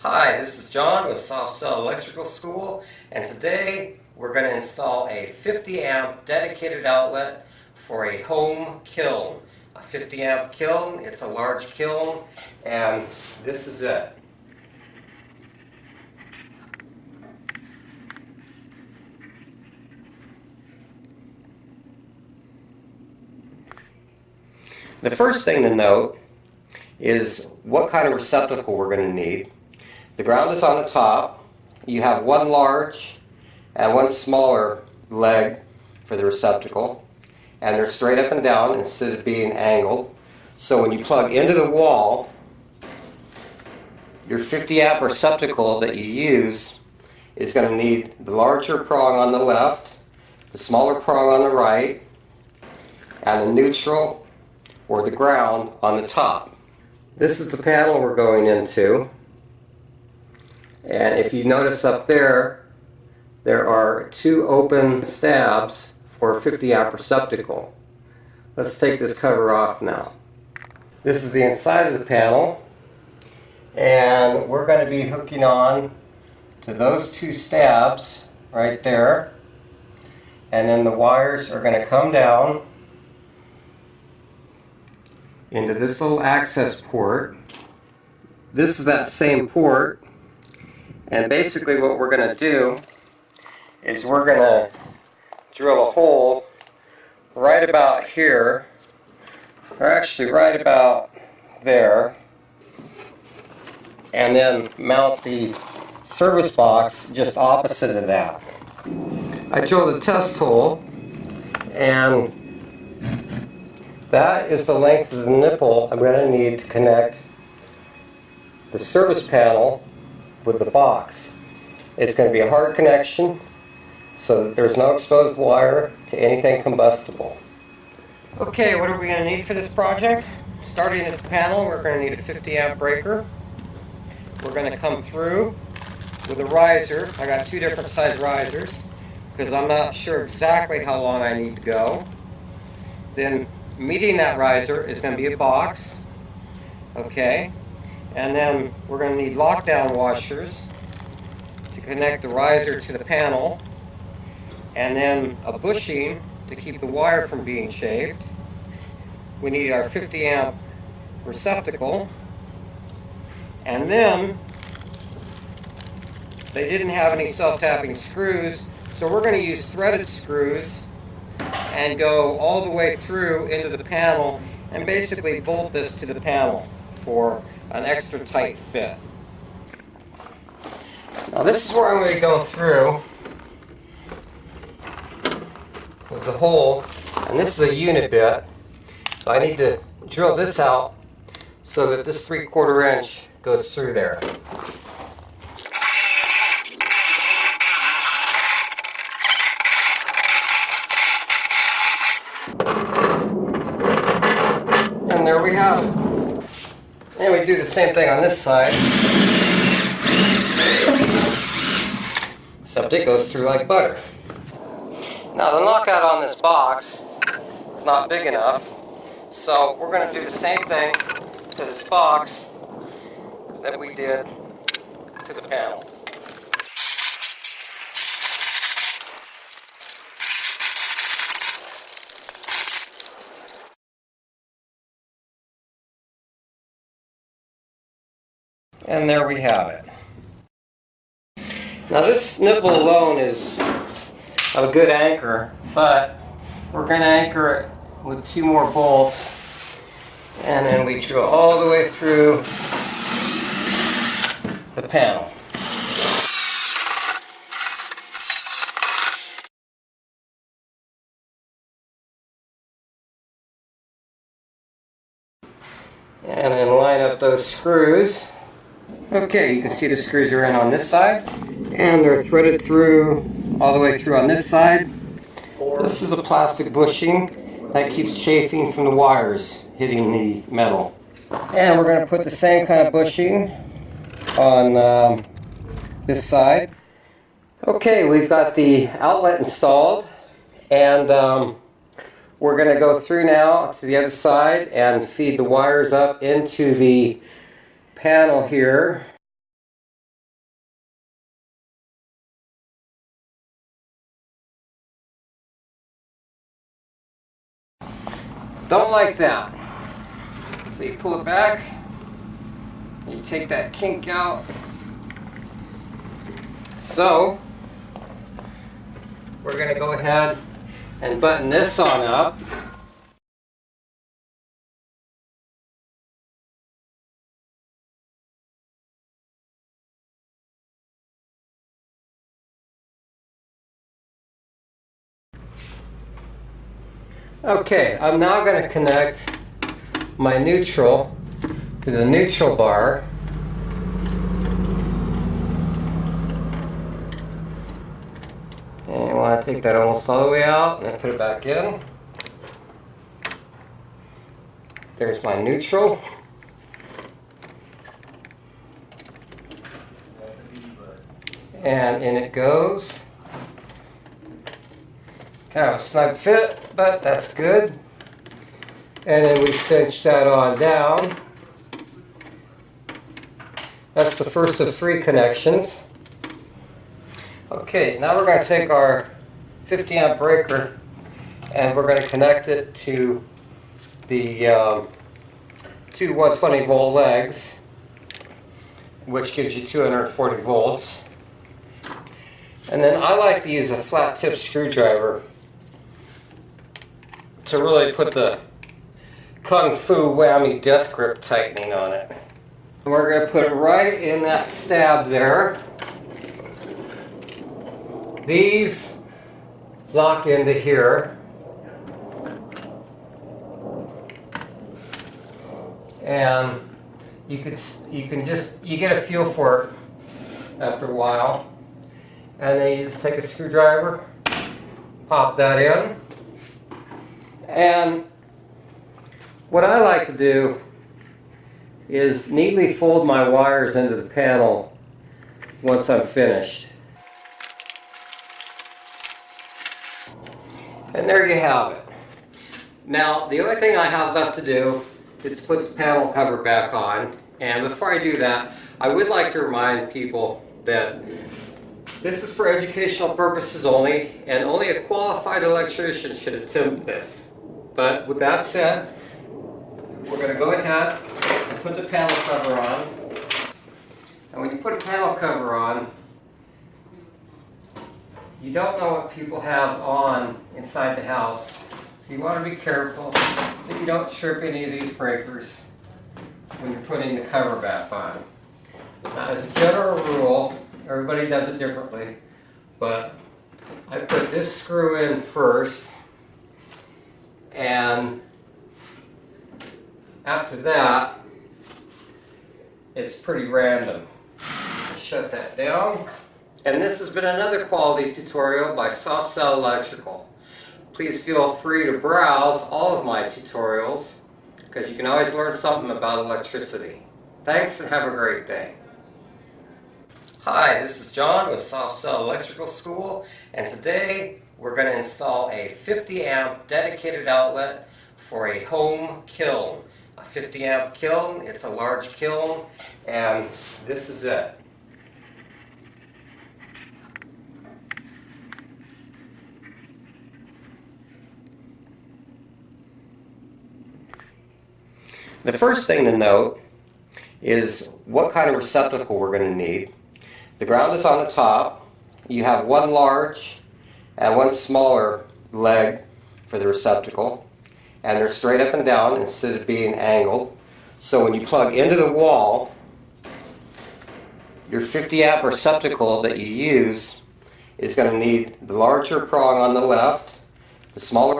Hi, this is John with Soft Cell Electrical School, and today we're going to install a 50 amp dedicated outlet for a home kiln. A 50 amp kiln, it's a large kiln, and this is it. The first thing to note is what kind of receptacle we're going to need. The ground is on the top. You have one large and one smaller leg for the receptacle, and they're straight up and down instead of being angled. So when you plug into the wall, your 50 amp receptacle that you use is going to need the larger prong on the left, the smaller prong on the right, and the neutral or the ground on the top. This is the panel we're going into. And if you notice up there, there are two open stabs for a 50 amp receptacle. Let's take this cover off now. This is the inside of the panel, and we're going to be hooking on to those two stabs right there, and then the wires are going to come down into this little access port. This is that same port. And basically what we're going to do is we're going to drill a hole right about here, or actually right about there, and then mount the service box just opposite of that. I drilled a test hole, and that is the length of the nipple I'm going to need to connect the service panel with the box. It's going to be a hard connection so that there's no exposed wire to anything combustible. Okay, what are we going to need for this project? Starting at the panel, we're going to need a 50 amp breaker. We're going to come through with a riser. I got two different size risers because I'm not sure exactly how long I need to go. Then meeting that riser is going to be a box. Okay. And then we're going to need lockdown washers to connect the riser to the panel, and then a bushing to keep the wire from being chafed. We need our 50 amp receptacle, and then they didn't have any self-tapping screws, so we're going to use threaded screws and go all the way through into the panel and basically bolt this to the panel for an extra tight fit. Now this is where I'm going to go through with the hole, and this is a unit bit, so I need to drill this out so that this 3/4 inch goes through there. And there we have it. And we do the same thing on this side. Except it goes through like butter. Now the knockout on this box is not big enough, so we're going to do the same thing to this box that we did to the panel. And there we have it. Now this nipple alone is a good anchor, but we're going to anchor it with two more bolts, and then we drill all the way through the panel. And then line up those screws. Okay, you can see the screws are in on this side, and they're threaded through all the way through on this side. This is a plastic bushing that keeps chafing from the wires hitting the metal. And we're going to put the same kind of bushing on this side. Okay, we've got the outlet installed, and we're going to go through now to the other side and feed the wires up into the panel here. don't like that. So you pull it back, you take that kink out. So we're going to go ahead and button this on up. Okay, I'm now going to connect my neutral to the neutral bar. And you want to take that almost all the way out and then put it back in. There's my neutral. And in it goes. Kind of a snug fit, but that's good. And then we cinch that on down. That's the first of 3 connections. Okay, now we're going to take our 50 amp breaker and we're going to connect it to the 2 120 volt legs, which gives you 240 volts. And then I like to use a flat tip screwdriver to really put the Kung Fu whammy death grip tightening on it. And we're going to put it right in that stab there. These lock into here. And you get a feel for it after a while. And then you just take a screwdriver, pop that in. And what I like to do is neatly fold my wires into the panel once I'm finished. And there you have it. Now, the only thing I have left to do is to put the panel cover back on. And before I do that, I would like to remind people that this is for educational purposes only, and only a qualified electrician should attempt this. But with that said, we're going to go ahead and put the panel cover on. And when you put a panel cover on, you don't know what people have on inside the house. So you want to be careful that you don't trip any of these breakers when you're putting the cover back on. Now, as a general rule, everybody does it differently, but I put this screw in first, and after that, it's pretty random. Shut that down. And this has been another quality tutorial by Soft Cell Electrical. Please feel free to browse all of my tutorials, because you can always learn something about electricity. Thanks and have a great day. Hi, this is John with Soft Cell Electrical School, and today we're going to install a 50 amp dedicated outlet for a home kiln. A 50 amp kiln, it's a large kiln, and this is it. The first thing to note is what kind of receptacle we're going to need. The ground is on the top. You have one large and one smaller leg for the receptacle, and they're straight up and down instead of being angled. So when you plug into the wall, your 50 amp receptacle that you use is going to need the larger prong on the left, the smaller